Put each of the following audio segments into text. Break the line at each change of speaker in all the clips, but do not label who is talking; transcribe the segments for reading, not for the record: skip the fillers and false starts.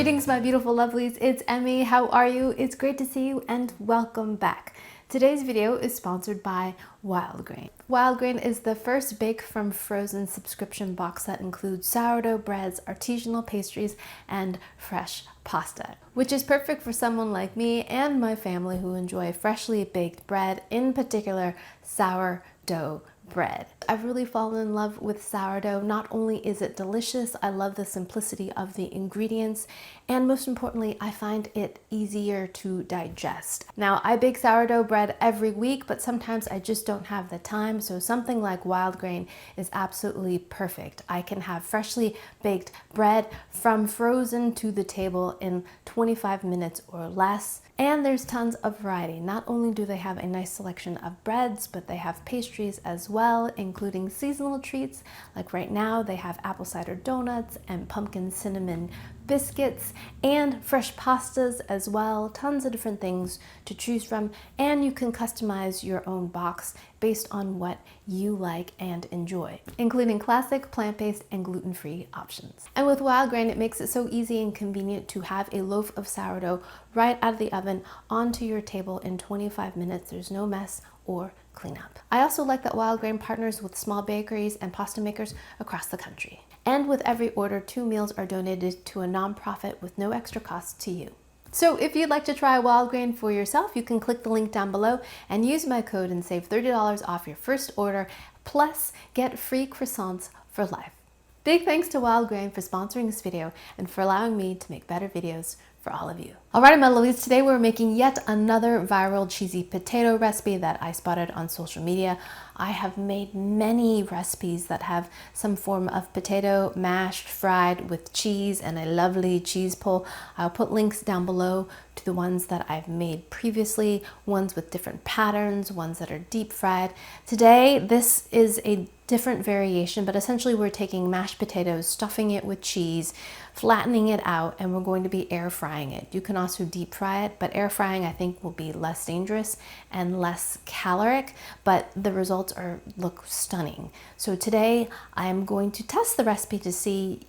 Greetings, my beautiful lovelies. It's Emmy. How are you? It's great to see you and welcome back. Today's video is sponsored by Wild Grain. Wild Grain is the first bake from frozen subscription box that includes sourdough breads, artisanal pastries, and fresh pasta, which is perfect for someone like me and my family who enjoy freshly baked bread, in particular sourdough bread. I've really fallen in love with sourdough. Not only is it delicious, I love the simplicity of the ingredients, and most importantly, I find it easier to digest. Now, I bake sourdough bread every week, but sometimes I just don't have the time, so something like Wild Grain is absolutely perfect. I can have freshly baked bread from frozen to the table in 25 minutes or less. And there's tons of variety. Not only do they have a nice selection of breads, but they have pastries as well, including seasonal treats. Like right now, they have apple cider donuts and pumpkin cinnamon biscuits and fresh pastas as well. Tons of different things to choose from, and you can customize your own box based on what you like and enjoy, including classic, plant-based, and gluten-free options. And with Wild Grain, it makes it so easy and convenient to have a loaf of sourdough right out of the oven onto your table in 25 minutes. There's no mess or cleanup. I also like that Wild Grain partners with small bakeries and pasta makers across the country. And with every order, 2 meals are donated to a nonprofit with no extra cost to you. So if you'd like to try Wild Grain for yourself, you can click the link down below and use my code and save $30 off your first order, plus get free croissants for life. Big thanks to Wild Grain for sponsoring this video and for allowing me to make better videos for all of you. Alrighty, my lovelies, today we're making yet another viral cheesy potato recipe that I spotted on social media. I have made many recipes that have some form of potato mashed, fried with cheese and a lovely cheese pull. I'll put links down below to the ones that I've made previously, ones with different patterns, ones that are deep fried. Today, this is a different variation, but essentially we're taking mashed potatoes, stuffing it with cheese, flattening it out, and we're going to be air frying it. You can also deep fry it, but air frying I think will be less dangerous and less caloric, but the results look stunning. So today I'm going to test the recipe to see,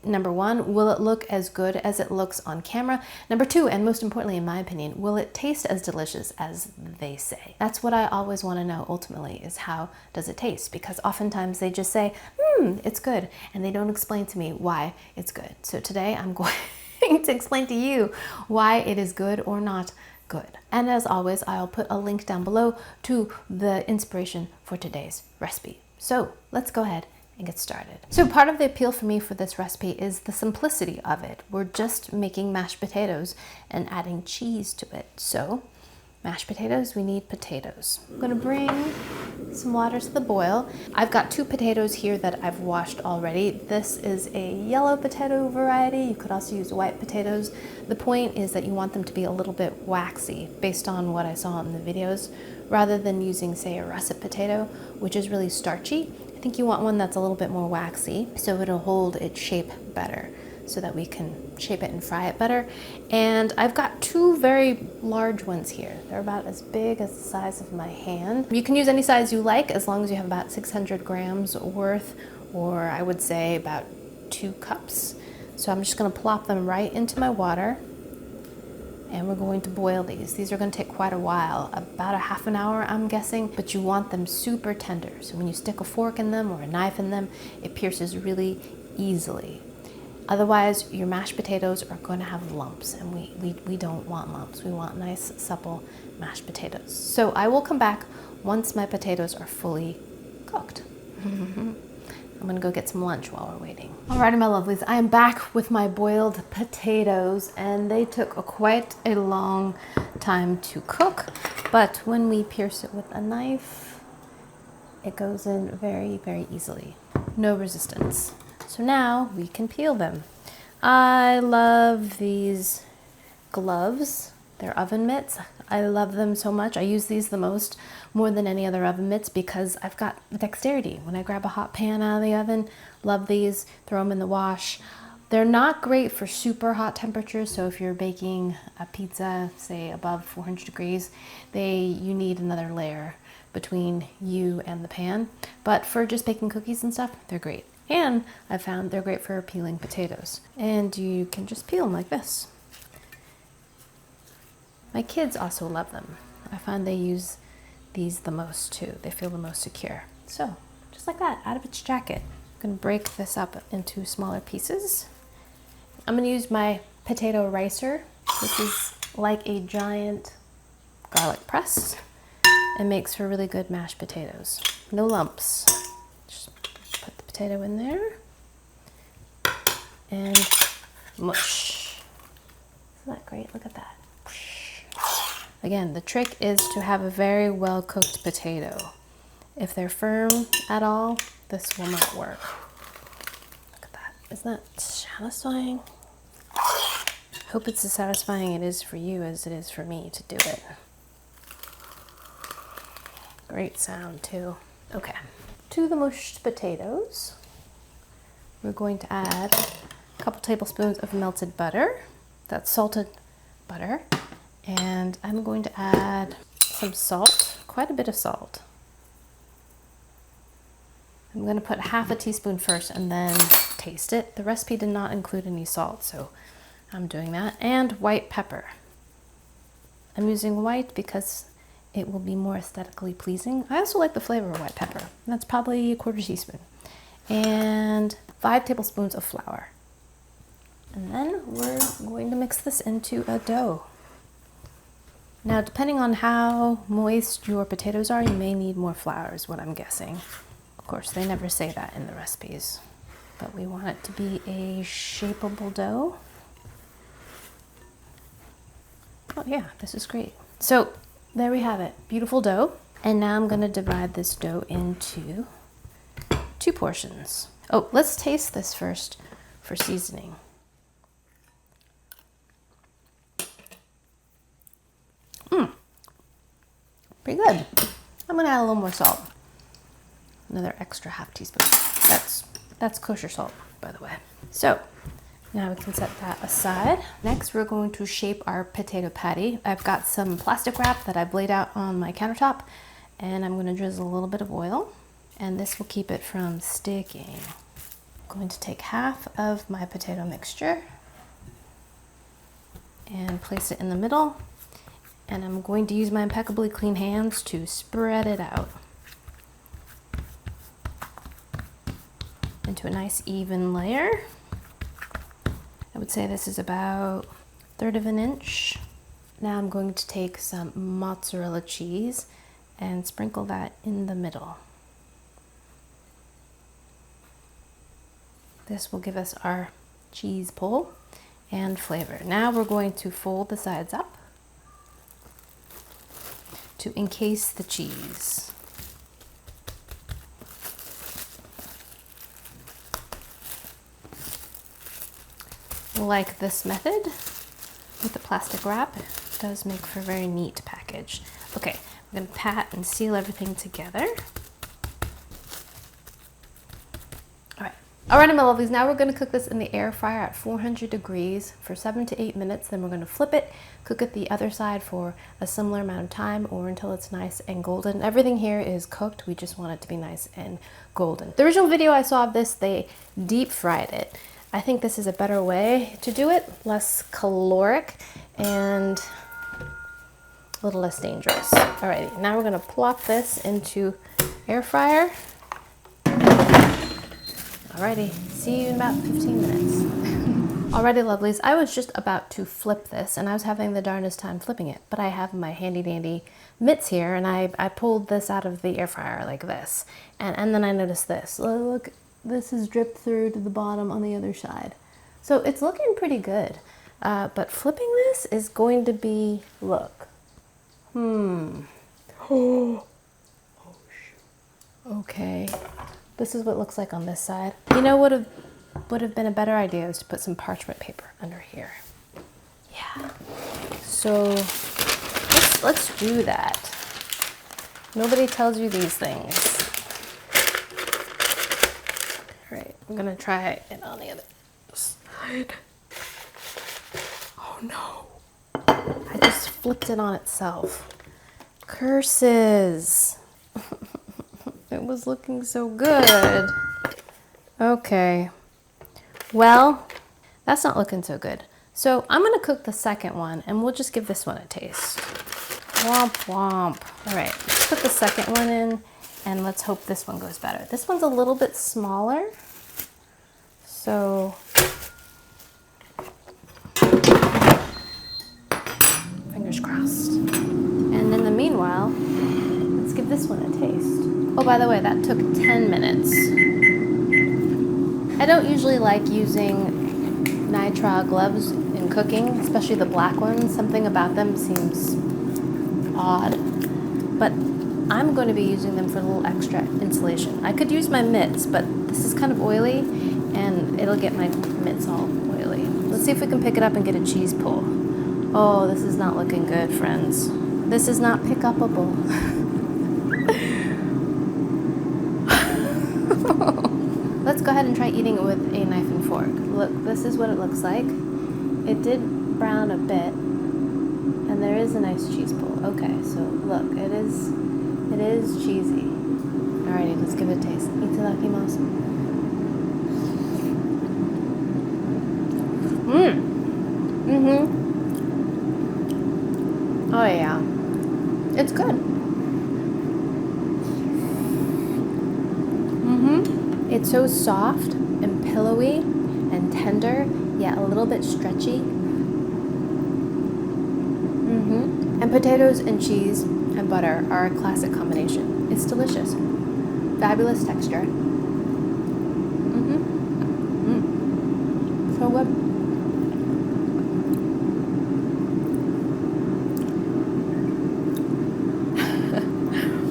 number one, will it look as good as it looks on camera? Number two, and most importantly in my opinion, will it taste as delicious as they say? That's what I always want to know ultimately, is how does it taste? Because oftentimes they just say, it's good, and they don't explain to me why it's good. So today I'm going to explain to you why it is good or not good. And as always, I'll put a link down below to the inspiration for today's recipe. So let's go ahead and get started. So part of the appeal for me for this recipe is the simplicity of it. We're just making mashed potatoes and adding cheese to it. So mashed potatoes, we need potatoes. I'm gonna bring some water to the boil. I've got 2 potatoes here that I've washed already. This is a yellow potato variety. You could also use white potatoes. The point is that you want them to be a little bit waxy based on what I saw in the videos, rather than using, say, a russet potato, which is really starchy. I think you want one that's a little bit more waxy so it'll hold its shape better, so that we can shape it and fry it better. And I've got 2 very large ones here. They're about as big as the size of my hand. You can use any size you like as long as you have about 600 grams worth, or I would say about 2 cups. So I'm just gonna plop them right into my water, and we're going to boil these. These are gonna take quite a while, about a half an hour I'm guessing, but you want them super tender. So when you stick a fork in them or a knife in them, it pierces really easily. Otherwise, your mashed potatoes are going to have lumps, and we don't want lumps. We want nice, supple mashed potatoes. So I will come back once my potatoes are fully cooked. I'm going to go get some lunch while we're waiting. Alrighty, my lovelies, I am back with my boiled potatoes, and they took quite a long time to cook, but when we pierce it with a knife, it goes in very, very easily. No resistance. So now we can peel them. I love these gloves. They're oven mitts. I love them so much. I use these the most, more than any other oven mitts, because I've got dexterity. When I grab a hot pan out of the oven, love these, throw them in the wash. They're not great for super hot temperatures, so if you're baking a pizza, say above 400 degrees, you need another layer between you and the pan. But for just baking cookies and stuff, they're great. And I found they're great for peeling potatoes. And you can just peel them like this. My kids also love them. I find they use these the most too. They feel the most secure. So, just like that, out of its jacket. I'm gonna break this up into smaller pieces. I'm gonna use my potato ricer. This is like a giant garlic press. It makes for really good mashed potatoes. No lumps. Just put the potato in there. And mush. Isn't that great? Look at that. Again, the trick is to have a very well cooked potato. If they're firm at all, this will not work. Look at that. Isn't that satisfying? Hope it's as satisfying it is for you as it is for me to do it. Great sound too. Okay, to the mushed potatoes, we're going to add a couple tablespoons of melted butter. That's salted butter. And I'm going to add some salt, quite a bit of salt. I'm going to put half a teaspoon first and then taste it. The recipe did not include any salt, so I'm doing that. And white pepper. I'm using white because it will be more aesthetically pleasing. I also like the flavor of white pepper. That's probably a quarter teaspoon. And 5 tablespoons of flour. And then we're going to mix this into a dough. Now, depending on how moist your potatoes are, you may need more flour, is what I'm guessing. Of course, they never say that in the recipes, but we want it to be a shapeable dough. Oh yeah, this is great. So there we have it, beautiful dough. And now I'm gonna divide this dough into 2 portions. Oh, let's taste this first for seasoning. Pretty good. I'm gonna add a little more salt. Another extra half teaspoon. That's kosher salt, by the way. So now we can set that aside. Next, we're going to shape our potato patty. I've got some plastic wrap that I've laid out on my countertop, and I'm gonna drizzle a little bit of oil, and this will keep it from sticking. I'm going to take half of my potato mixture and place it in the middle. And I'm going to use my impeccably clean hands to spread it out into a nice even layer. I would say this is about 1/3 of an inch. Now I'm going to take some mozzarella cheese and sprinkle that in the middle. This will give us our cheese pull and flavor. Now we're going to fold the sides up to encase the cheese. Like this method with the plastic wrap, it does make for a very neat package. Okay, I'm gonna pat and seal everything together. All right, my lovelies, now we're gonna cook this in the air fryer at 400 degrees for 7 to 8 minutes. Then we're gonna flip it, cook it the other side for a similar amount of time or until it's nice and golden. Everything here is cooked. We just want it to be nice and golden. The original video I saw of this, they deep fried it. I think this is a better way to do it, less caloric and a little less dangerous. Alrighty, now we're gonna plop this into air fryer. Alrighty, see you in about 15 minutes. Alrighty, lovelies, I was just about to flip this and I was having the darndest time flipping it, but I have my handy dandy mitts here and I pulled this out of the air fryer like this. And then I noticed this. Look, this is dripped through to the bottom on the other side. So it's looking pretty good. But flipping this is going to be, look. Oh, shoot. Okay. This is what it looks like on this side. You know what would have been a better idea is to put some parchment paper under here. Yeah. So let's do that. Nobody tells you these things. All right, I'm gonna try it on the other side. Oh no. I just flipped it on itself. Curses. It was looking so good. Okay, well, that's not looking so good. So I'm gonna cook the second one and we'll just give this one a taste. Womp womp. All right, let's put the second one in and let's hope this one goes better. This one's a little bit smaller, so fingers crossed. And in the meanwhile, let's give this one a taste. Oh, by the way, that took 10 minutes. I don't usually like using nitrile gloves in cooking, especially the black ones. Something about them seems odd, but I'm going to be using them for a little extra insulation. I could use my mitts, but this is kind of oily and it'll get my mitts all oily. Let's see if we can pick it up and get a cheese pull. Oh, this is not looking good, friends. This is not pick-upable. Let's go ahead and try eating it with a knife and fork. Look, this is what it looks like. It did brown a bit, and there is a nice cheese pull. Okay, so look, it is cheesy. Alrighty, let's give it a taste. Itadakimasu. Oh yeah, it's good. It's so soft and pillowy and tender, yet a little bit stretchy. And potatoes and cheese and butter are a classic combination. It's delicious. Fabulous texture. So good.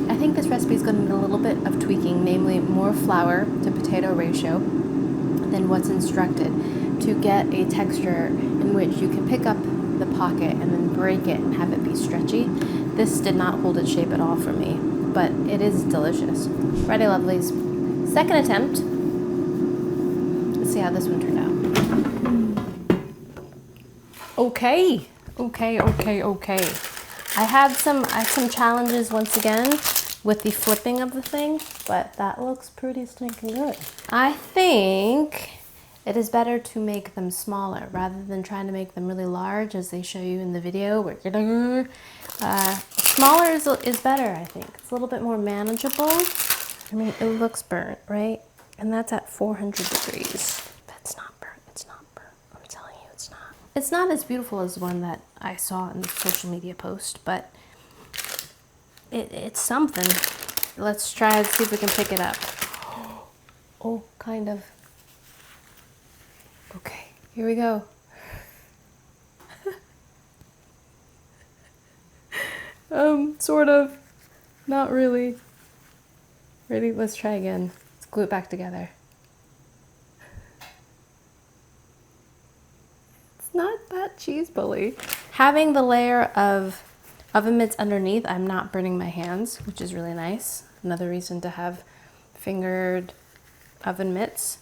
I think this recipe is going to need a little bit of tweaking, namely more flour to potato ratio than what's instructed, to get a texture in which you can pick up the pocket and then break it and have it be stretchy. This did not hold its shape at all for me, but it is delicious. Ready, lovelies. Second attempt. Let's see how this one turned out. Okay. I had some challenges once again with the flipping of the thing, but that looks pretty stinking good. I think it is better to make them smaller rather than trying to make them really large as they show you in the video. Smaller is better, I think. It's a little bit more manageable. I mean, it looks burnt, right? And that's at 400 degrees. That's not burnt. It's not burnt. I'm telling you, it's not. It's not as beautiful as the one that I saw in the social media post, but it's something. Let's try and see if we can pick it up. Oh, kind of. Okay, here we go. Sort of. Not really. Ready? Let's try again. Let's glue it back together. It's not that cheese bully. Having the layer of oven mitts underneath, I'm not burning my hands, which is really nice. Another reason to have fingered oven mitts.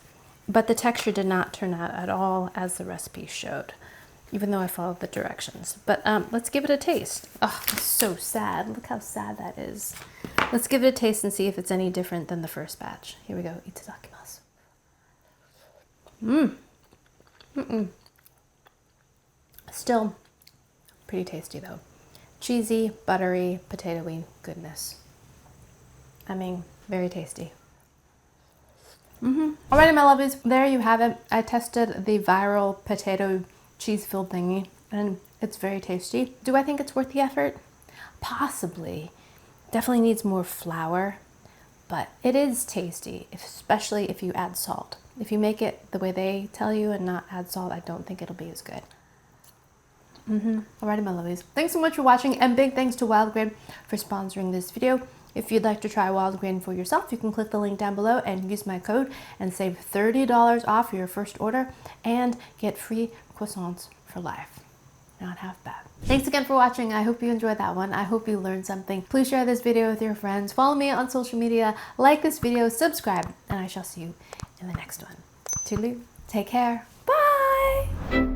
But the texture did not turn out at all as the recipe showed, even though I followed the directions. But let's give it a taste. Oh, it's so sad. Look how sad that is. Let's give it a taste and see if it's any different than the first batch. Here we go. Itadakimasu. Still pretty tasty though. Cheesy, buttery, potatoey goodness. I mean, very tasty. Alrighty, my lovies, there you have it. I tested the viral potato cheese-filled thingy, and it's very tasty. Do I think it's worth the effort? Possibly. Definitely needs more flour, but it is tasty, especially if you add salt. If you make it the way they tell you and not add salt, I don't think it'll be as good. Alrighty, my lovies. Thanks so much for watching, and big thanks to Wild Grain for sponsoring this video. If you'd like to try Wild Grain for yourself, you can click the link down below and use my code and save $30 off your first order and get free croissants for life. Not half bad. Thanks again for watching. I hope you enjoyed that one. I hope you learned something. Please share this video with your friends. Follow me on social media, like this video, subscribe, and I shall see you in the next one. Toodaloo. Take care. Bye.